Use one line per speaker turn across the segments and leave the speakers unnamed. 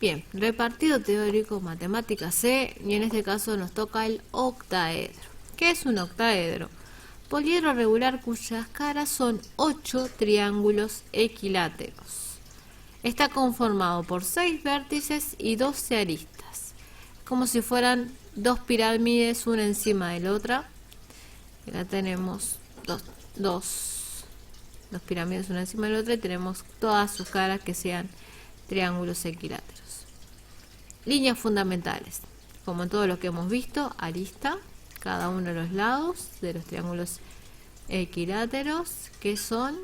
Bien, repartido teórico, matemática C, y en este caso nos toca el octaedro. ¿Qué es un octaedro? Poliedro regular cuyas caras son 8 triángulos equiláteros. Está conformado por 6 vértices y 12 aristas, como si fueran dos pirámides una encima de la otra. Acá tenemos dos pirámides una encima de la otra y tenemos todas sus caras que sean triángulos equiláteros. Líneas fundamentales, como en todo lo que hemos visto, arista, cada uno de los lados de los triángulos equiláteros, que son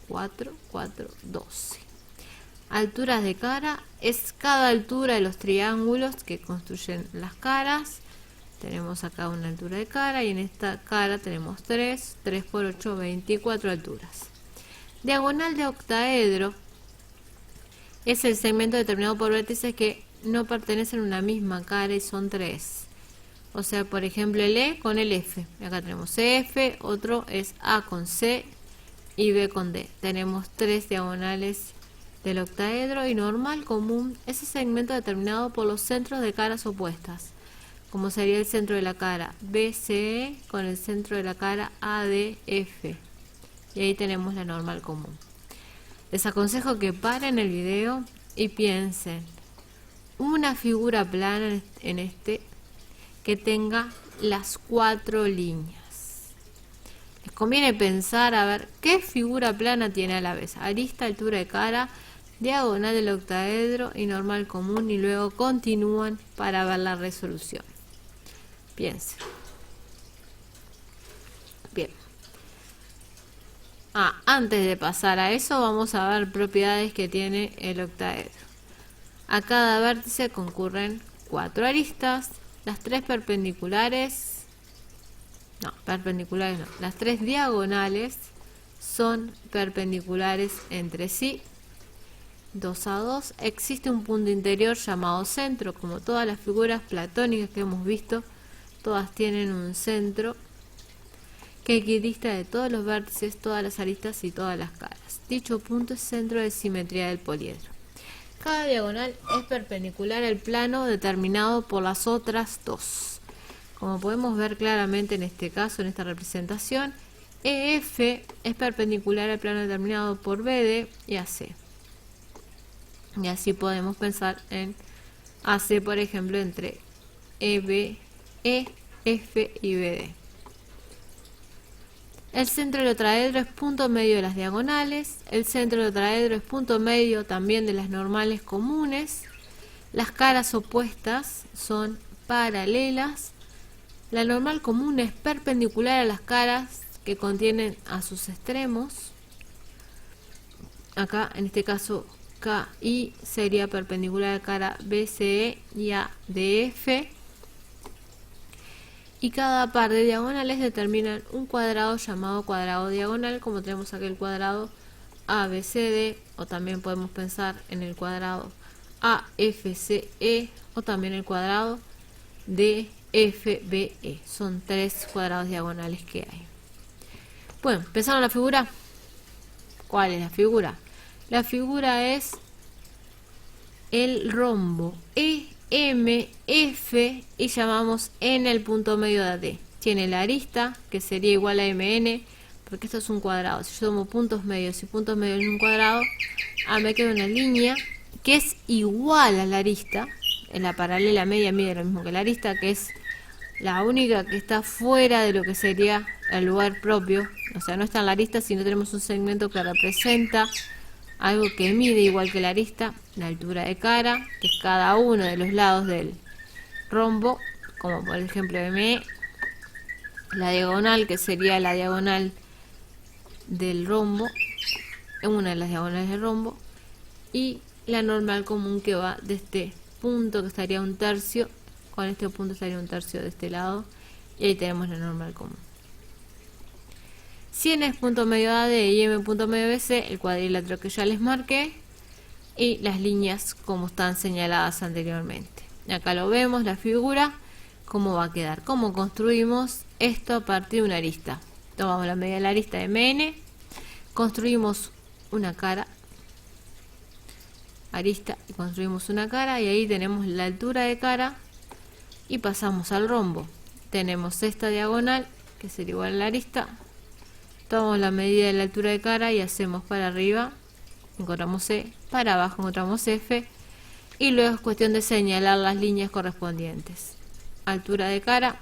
4, 4, 12. Alturas de cara es cada altura de los triángulos que construyen las caras. Tenemos acá una altura de cara y en esta cara tenemos 3 por 8, 24 alturas. Diagonal de octaedro es el segmento determinado por vértices que no pertenecen a una misma cara y son 3. O sea, por ejemplo, el E con el F. Acá tenemos F, otro es A con C y B con D. Tenemos 3 diagonales del octaedro y normal común es el segmento determinado por los centros de caras opuestas, como sería el centro de la cara BCE con el centro de la cara ADF. Y ahí tenemos la normal común. Les aconsejo que paren el video y piensen una figura plana en este que tenga las 4 líneas. Les conviene pensar a ver qué figura plana tiene a la vez: arista, altura de cara, diagonal del octaedro y normal común, y luego continúan para ver la resolución. Piensen. Bien. Antes de pasar a eso, vamos a ver propiedades que tiene el octaedro. A cada vértice concurren 4 aristas, las 3 perpendiculares, las 3 diagonales son perpendiculares entre sí, 2 a 2. Existe un punto interior llamado centro, como todas las figuras platónicas que hemos visto, todas tienen un centro que equidista de todos los vértices, todas las aristas y todas las caras. Dicho punto es centro de simetría del poliedro. Cada diagonal es perpendicular al plano determinado por las otras 2. Como podemos ver claramente en este caso, en esta representación, EF es perpendicular al plano determinado por BD y AC. Y así podemos pensar en AC, por ejemplo, entre EF y BD. El centro del octaedro es punto medio de las diagonales. El centro del octaedro es punto medio también de las normales comunes. Las caras opuestas son paralelas. La normal común es perpendicular a las caras que contienen a sus extremos. Acá, en este caso, KI sería perpendicular a la cara BCE y ADF. Y cada par de diagonales determinan un cuadrado llamado cuadrado diagonal, como tenemos aquí el cuadrado ABCD, o también podemos pensar en el cuadrado AFCE, o también el cuadrado DFBE. Son 3 cuadrados diagonales que hay. Bueno, ¿pensaron la figura? ¿Cuál es la figura? La figura es el rombo EMF y llamamos N el punto medio de AD. Tiene la arista, que sería igual a MN, porque esto es un cuadrado. Si yo tomo puntos medios y puntos medios en un cuadrado, me queda una línea que es igual a la arista. En la paralela media mide lo mismo que la arista, que es la única que está fuera de lo que sería el lugar propio. O sea, no está en la arista, sino tenemos un segmento que representa algo que mide igual que la arista, la altura de cara, que es cada uno de los lados del rombo, como por ejemplo ME, la diagonal, que sería la diagonal del rombo, una de las diagonales del rombo, y la normal común que va de este punto, que estaría un tercio, con este punto estaría un tercio de este lado, y ahí tenemos la normal común. Si N es punto medio AD y M punto medio BC, el cuadrilátero que ya les marqué, y las líneas como están señaladas anteriormente. Acá lo vemos, la figura, cómo va a quedar, cómo construimos esto a partir de una arista. Tomamos la media de la arista de MN, construimos una cara arista y construimos una cara, y ahí tenemos la altura de cara y pasamos al rombo. Tenemos esta diagonal que sería igual a la arista, tomamos la medida de la altura de cara y hacemos para arriba, encontramos C, para abajo encontramos F, y luego es cuestión de señalar las líneas correspondientes. Altura de cara,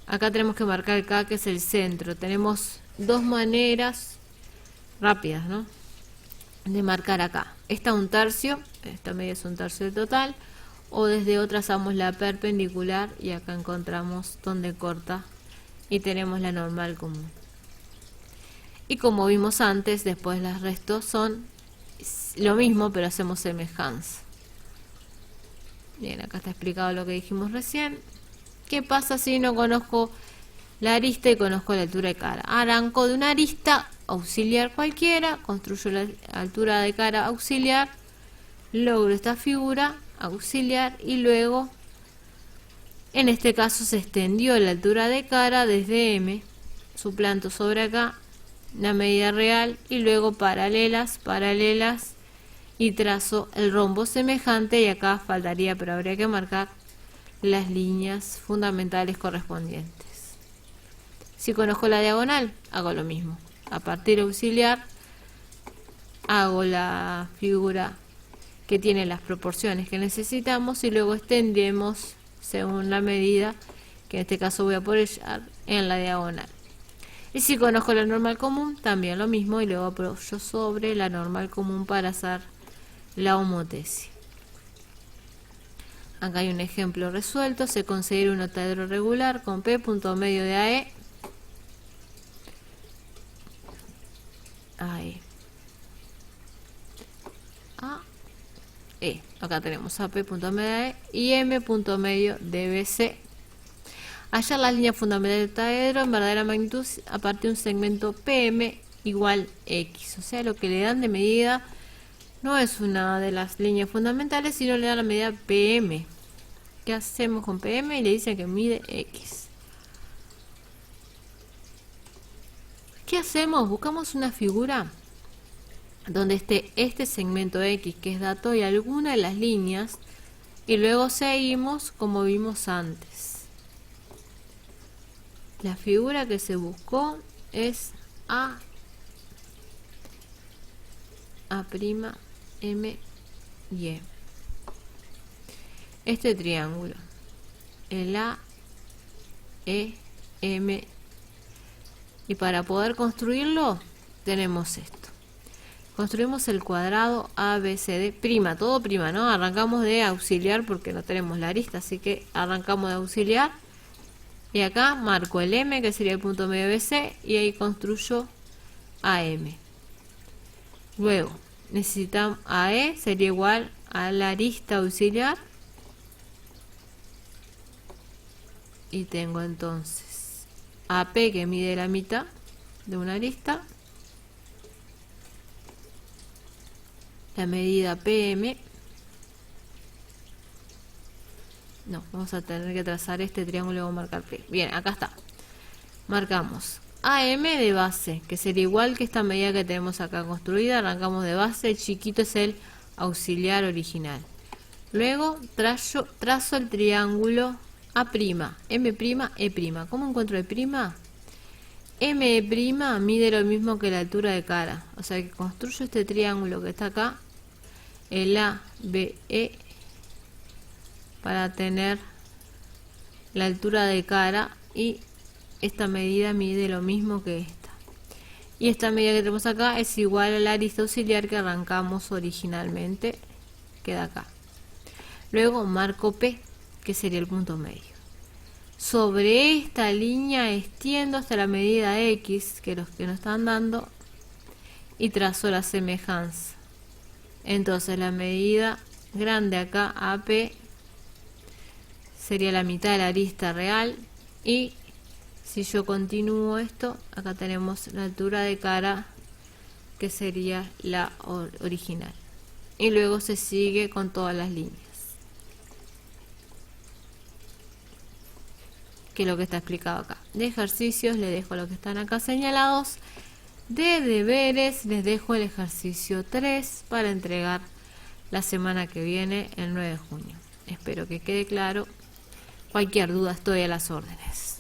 acá tenemos que marcar K, que es el centro. Tenemos dos maneras rápidas, ¿no?, de marcar acá. Esta 1/3, esta medida es 1/3 del total, o desde otra hacemos la perpendicular y acá encontramos donde corta y tenemos la normal común. Y como vimos antes, después las restos son lo mismo, pero hacemos semejanza. Bien, acá está explicado lo que dijimos recién. ¿Qué pasa si no conozco la arista y conozco la altura de cara? Arranco de una arista auxiliar cualquiera, construyo la altura de cara auxiliar, logro esta figura auxiliar y luego, en este caso, se extendió la altura de cara desde M, suplanto sobre acá la medida real y luego paralelas y trazo el rombo semejante, y acá faltaría, pero habría que marcar las líneas fundamentales correspondientes. Si conozco la diagonal, hago lo mismo. A partir auxiliar hago la figura que tiene las proporciones que necesitamos y luego extendemos según la medida, que en este caso voy a poner en la diagonal. Y si conozco la normal común, también lo mismo, y luego apoyo sobre la normal común para hacer la homotesia. Acá hay un ejemplo resuelto. Se considera un octaedro regular con P punto medio de AE. Acá tenemos AP punto medio de AE y M punto medio de BC. Hallar las líneas fundamentales del octaedro en verdadera magnitud a partir de un segmento PM igual X. O sea, lo que le dan de medida no es una de las líneas fundamentales, sino le dan la medida PM. ¿Qué hacemos con PM? Y le dicen que mide X. ¿Qué hacemos? Buscamos una figura donde esté este segmento X, que es dato, y alguna de las líneas, y luego seguimos como vimos antes. La figura que se buscó es A', M, Y. Este triángulo, el A, E, M, y para poder construirlo tenemos esto. Construimos el cuadrado ABCD, prima, todo prima, ¿no? Arrancamos de auxiliar porque no tenemos la arista, así que arrancamos de auxiliar. Y acá marco el M, que sería el punto medio BC, y ahí construyo AM. Luego, necesitamos AE, sería igual a la arista auxiliar. Y tengo entonces AP, que mide la mitad de una arista. La medida PM. No, vamos a tener que trazar este triángulo y vamos a marcar P. Bien, acá está. Marcamos AM de base, que sería igual que esta medida que tenemos acá construida. Arrancamos de base, el chiquito es el auxiliar original. Luego trazo el triángulo A', M', E'. ¿Cómo encuentro E'? ME' mide lo mismo que la altura de cara. O sea que construyo este triángulo que está acá, el ABE, para tener la altura de cara, y esta medida mide lo mismo que esta. Y esta medida que tenemos acá es igual a la arista auxiliar que arrancamos originalmente, queda acá. Luego marco P, que sería el punto medio. Sobre esta línea extiendo hasta la medida X, que los que nos están dando, y trazo la semejanza. Entonces la medida grande acá, AP, sería la mitad de la arista real, y si yo continúo esto, acá tenemos la altura de cara, que sería la original. Y luego se sigue con todas las líneas, que es lo que está explicado acá. De ejercicios les dejo lo que están acá señalados. De deberes les dejo el ejercicio 3 para entregar la semana que viene, el 9 de junio. Espero que quede claro. Cualquier duda estoy a las órdenes.